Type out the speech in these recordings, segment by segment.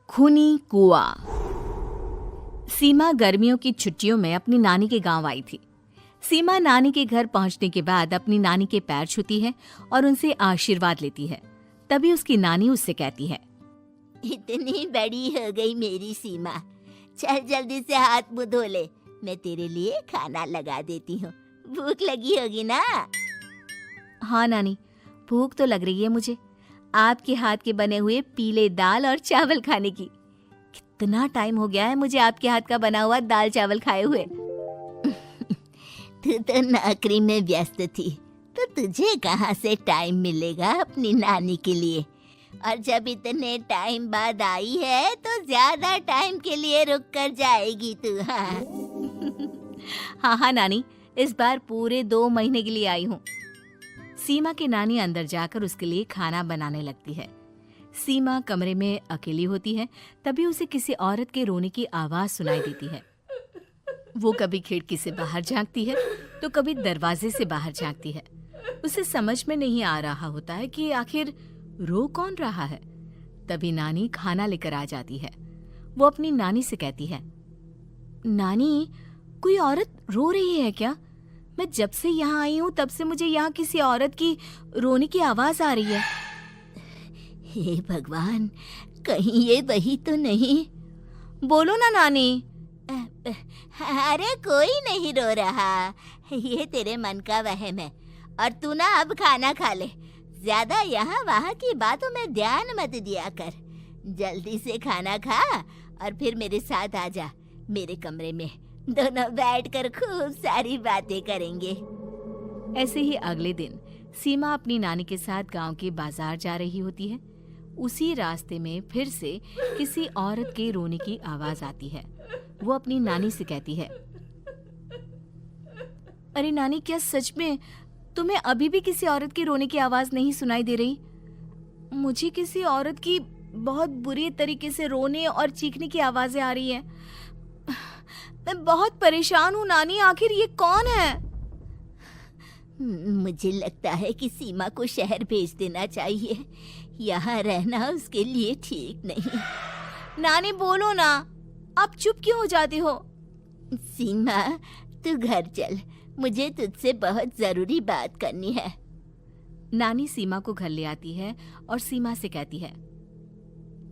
खूनी कुआं। सीमा गर्मियों की छुट्टियों में अपनी नानी के गांव आई थी। सीमा नानी के घर पहुंचने के बाद अपनी नानी के पैर छूती है और उनसे आशीर्वाद लेती है। तभी उसकी नानी उससे कहती है, इतनी बड़ी हो गई मेरी सीमा, चल जल्दी से हाथ मुंह धो ले, मैं तेरे लिए खाना लगा देती हूँ। भूख लगी होगी ना? हाँ नानी, भूख तो लग रही है मुझे, आपके हाथ के बने हुए पीले दाल और चावल खाने की। कितना टाइम हो गया है मुझे आपके हाथ का बना हुआ दाल चावल खाए हुए। तू तो नौकरी में व्यस्त थी, तो तुझे कहाँ से टाइम मिलेगा अपनी नानी के लिए? और जब इतने टाइम बाद आई है तो ज्यादा टाइम के लिए रुक कर जाएगी तू। हाँ नानी, इस बार पूरे 2 महीने के लिए आई हूँ। सीमा की नानी अंदर जाकर उसके लिए खाना बनाने लगती है। सीमा कमरे में अकेली होती है, तभी उसे किसी औरत के रोने की आवाज सुनाई देती है। वो कभी खिड़की से बाहर झांकती है तो कभी दरवाजे से बाहर झांकती है। उसे समझ में नहीं आ रहा होता है कि आखिर रो कौन रहा है। तभी नानी खाना लेकर आ जाती है। वो अपनी नानी से कहती है, नानी, कोई औरत रो रही है क्या? मैं जब से यहाँ आई हूँ तब से मुझे यहाँ किसी औरत की रोने की आवाज आ रही है। हे भगवान, कहीं ये वही तो नहीं? बोलो ना नानी। अरे कोई नहीं रो रहा, ये तेरे मन का वहम है। और तू ना अब खाना खा ले, ज्यादा यहाँ वहाँ की बातों में ध्यान मत दिया कर। जल्दी से खाना खा और फिर मेरे साथ आ जा मेरे कमरे में, दोनों बैठकर खूब सारी बातें करेंगे। ऐसे ही अगले दिन सीमा अपनी नानी के साथ गांव के बाजार जा रही होती है। उसी रास्ते में फिर से किसी औरत के रोने की आवाज आती है। वो अपनी नानी से कहती है, अरे नानी, क्या सच में तुम्हें अभी भी किसी औरत की रोने की आवाज नहीं सुनाई दे रही? मुझे किसी औरत की बहुत बुरी तरीके से रोने और चीखने की आवाजें आ रही है। मैं बहुत परेशान हूँ नानी, आखिर ये कौन है? मुझे लगता है कि सीमा को शहर भेज देना चाहिए, यहाँ रहना उसके लिए ठीक नहीं। नानी बोलो ना, आप चुप क्यों हो जाती हो? सीमा, तू घर चल, मुझे तुझसे बहुत जरूरी बात करनी है। नानी सीमा को घर ले आती है और सीमा से कहती है,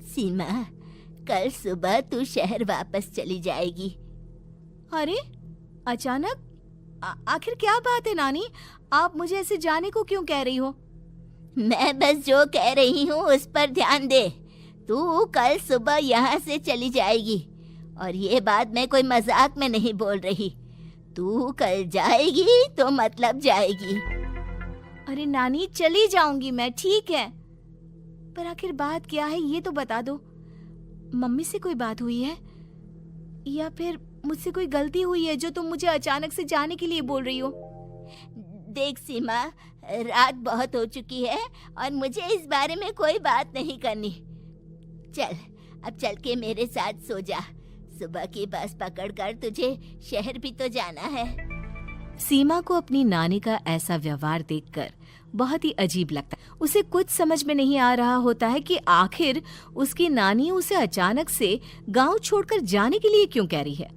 सीमा, कल सुबह तू शहर वापस चली जाएगी। अरे अचानक? आखिर क्या बात है नानी, आप मुझे ऐसे जाने को क्यों कह रही हो? मैं बस जो कह रही हूँ उस पर ध्यान दे। तू कल सुबह यहाँ से चली जाएगी, और ये बात मैं कोई मजाक में नहीं बोल रही। तू कल जाएगी तो मतलब जाएगी। अरे नानी, चली जाऊंगी मैं, ठीक है, पर आखिर बात क्या है ये तो बता दो। मम्मी से कोई बात हुई है या फिर मुझसे कोई गलती हुई है जो तुम मुझे अचानक से जाने के लिए बोल रही हो? देख सीमा, रात बहुत हो चुकी है और मुझे इस बारे में कोई बात नहीं करनी। चल, अब चल के मेरे साथ सो जा। सुबह की बस पकड़कर तुझे शहर भी तो जाना है। सीमा को अपनी नानी का ऐसा व्यवहार देखकर बहुत ही अजीब लगता है। उसे कुछ समझ में नहीं आ रहा होता है कि आखिर उसकी नानी उसे अचानक से गांव छोड़कर जाने के लिए क्यों कह रही है।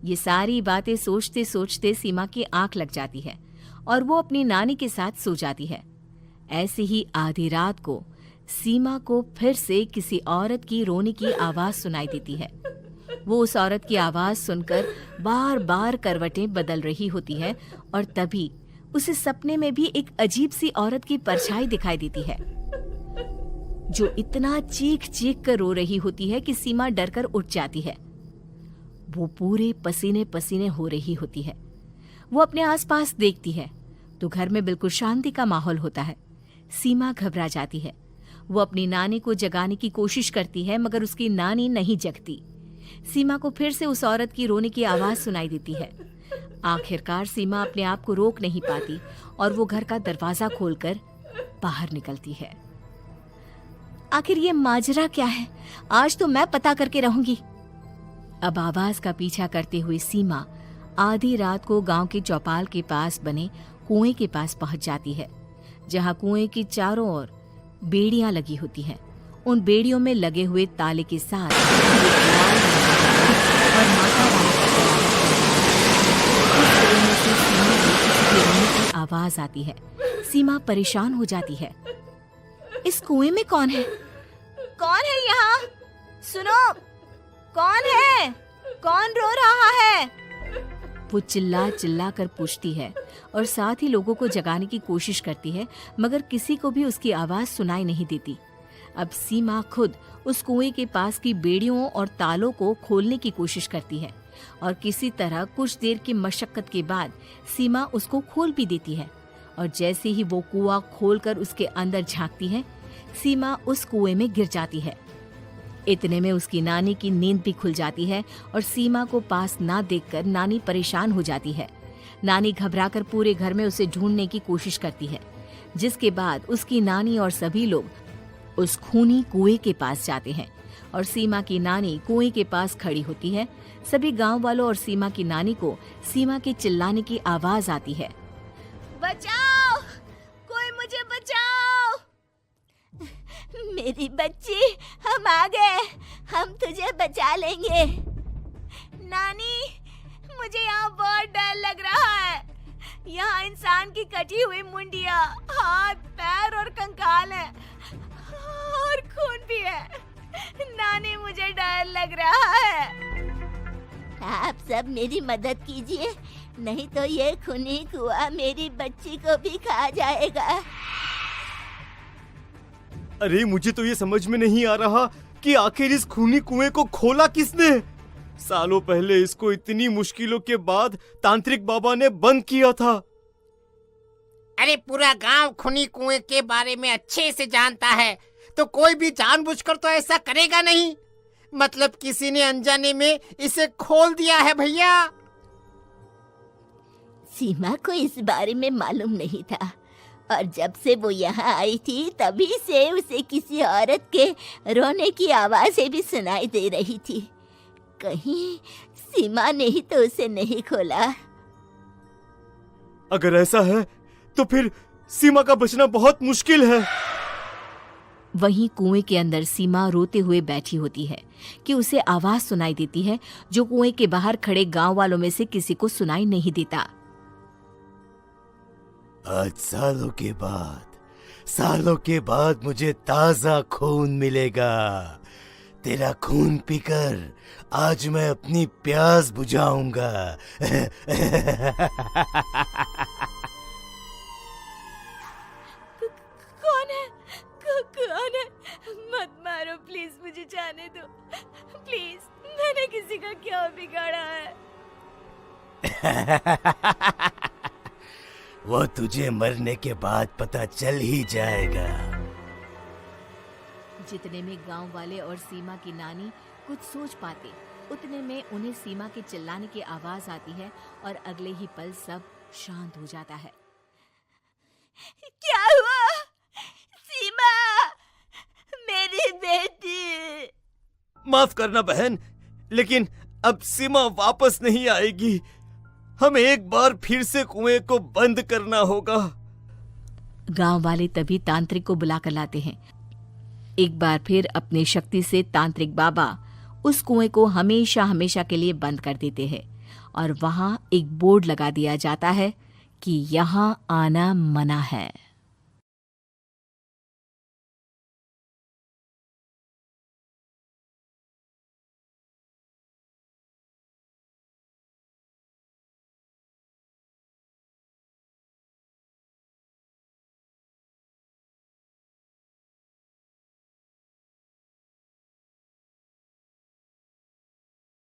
ये सारी बातें सोचते सोचते सीमा की आंख लग जाती है और वो अपनी नानी के साथ सो जाती है। ऐसे ही आधी रात को सीमा को फिर से किसी औरत की रोने की आवाज सुनाई देती है। वो उस औरत की आवाज सुनकर बार बार करवटें बदल रही होती है और तभी उसे सपने में भी एक अजीब सी औरत की परछाई दिखाई देती है, जो इतना चीख चीख कर रो रही होती है कि सीमा डरकर उठ जाती है। वो पूरे पसीने पसीने हो रही होती है। वो अपने आसपास देखती है तो घर में बिल्कुल शांति का माहौल होता है। सीमा घबरा जाती है। वो अपनी नानी को जगाने की कोशिश करती है, मगर उसकी नानी नहीं जगती। सीमा को फिर से उस औरत की रोने की आवाज सुनाई देती है। आखिरकार सीमा अपने आप को रोक नहीं पाती और वो घर का दरवाजा खोलकर बाहर निकलती है। आखिर ये माजरा क्या है? आज तो मैं पता करके रहूंगी। अब आवाज का पीछा करते हुए सीमा आधी रात को गांव के चौपाल के पास बने कुएं के पास पहुंच जाती है, जहां कुएं की चारों ओर बेड़ियां लगी होती हैं उन बेड़ियों में लगे हुए ताले के साथ एक लाल और माता रानी का उस कुएं में से सीमा को किसी के रोने की आवाज आती है। सीमा परेशान हो जाती है। इस कुएं में कौन है? कौन है यहाँ? सुनो, कौन है? कौन रो रहा है? वो चिल्ला चिल्ला कर पूछती है और साथ ही लोगों को जगाने की कोशिश करती है, मगर किसी को भी उसकी आवाज सुनाई नहीं देती। अब सीमा खुद उस कुएं के पास की बेड़ियों और तालों को खोलने की कोशिश करती है और किसी तरह कुछ देर की मशक्कत के बाद सीमा उसको खोल भी देती है। और जैसे ही वो कुआं खोलकर उसके अंदर झांकती है, सीमा उस कुएं में गिर जाती है। इतने में उसकी नानी की नींद भी खुल जाती है और सीमा को पास ना देखकर नानी परेशान हो जाती है। नानी घबराकर पूरे घर में उसे ढूंढने की कोशिश करती है, जिसके बाद उसकी नानी और सभी लोग उस खूनी कुएं के पास जाते हैं और सीमा की नानी कुएं के पास खड़ी होती है। सभी गांव वालों और सीमा की नानी को सीमा के चिल्लाने की आवाज आती है। बचाओ, कोई मुझे बचाओ। मेरी बच्ची, हम आ गए, हम तुझे बचा लेंगे। नानी, मुझे यहाँ बहुत डर लग रहा है। यहाँ इंसान की कटी हुई मुंडिया, हाथ, पैर और कंकाल है और खून भी है। नानी, मुझे डर लग रहा है। आप सब मेरी मदद कीजिए, नहीं तो ये खूनी कुआं मेरी बच्ची को भी खा जाएगा। अरे मुझे तो ये समझ में नहीं आ रहा कि आखिर इस खूनी कुएं को खोला किसने। सालों पहले इसको इतनी मुश्किलों के बाद तांत्रिक बाबा ने बंद किया था। अरे पूरा गांव खूनी कुएं के बारे में अच्छे से जानता है, तो कोई भी जानबूझकर तो ऐसा करेगा नहीं। मतलब किसी ने अनजाने में इसे खोल दिया है भैया। सीमा को इस बारे में मालूम नहीं था और जब से वो यहाँ आई थी तभी से उसे किसी औरत के रोने की आवाजें भी सुनाई दे रही थी। कहीं सीमा ने ही तो उसे नहीं खोला। अगर ऐसा है तो फिर सीमा का बचना बहुत मुश्किल है। वहीं कुएं के अंदर सीमा रोते हुए बैठी होती है कि उसे आवाज सुनाई देती है जो कुएं के बाहर खड़े गांव वालों में से किसी को सुनाई नहीं देता। आज सालों के बाद मुझे ताजा खून मिलेगा। तेरा खून पीकर आज मैं अपनी प्यास बुझाऊंगा। कौन है? मत मारो प्लीज, मुझे जाने दो प्लीज। मैंने किसी का क्या बिगाड़ा है? वो तुझे मरने के बाद पता चल ही जाएगा। जितने में गांव वाले और सीमा की नानी कुछ सोच पाते, उतने में उन्हें सीमा के चिल्लाने की आवाज आती है और अगले ही पल सब शांत हो जाता है। क्या हुआ? सीमा, मेरी बेटी। माफ करना बहन, लेकिन अब सीमा वापस नहीं आएगी। हमें एक बार फिर से कुएं को बंद करना होगा। गांव वाले तभी तांत्रिक को बुला कर लाते हैं। एक बार फिर अपनी शक्ति से तांत्रिक बाबा उस कुएं को हमेशा हमेशा के लिए बंद कर देते हैं और वहां एक बोर्ड लगा दिया जाता है कि यहाँ आना मना है।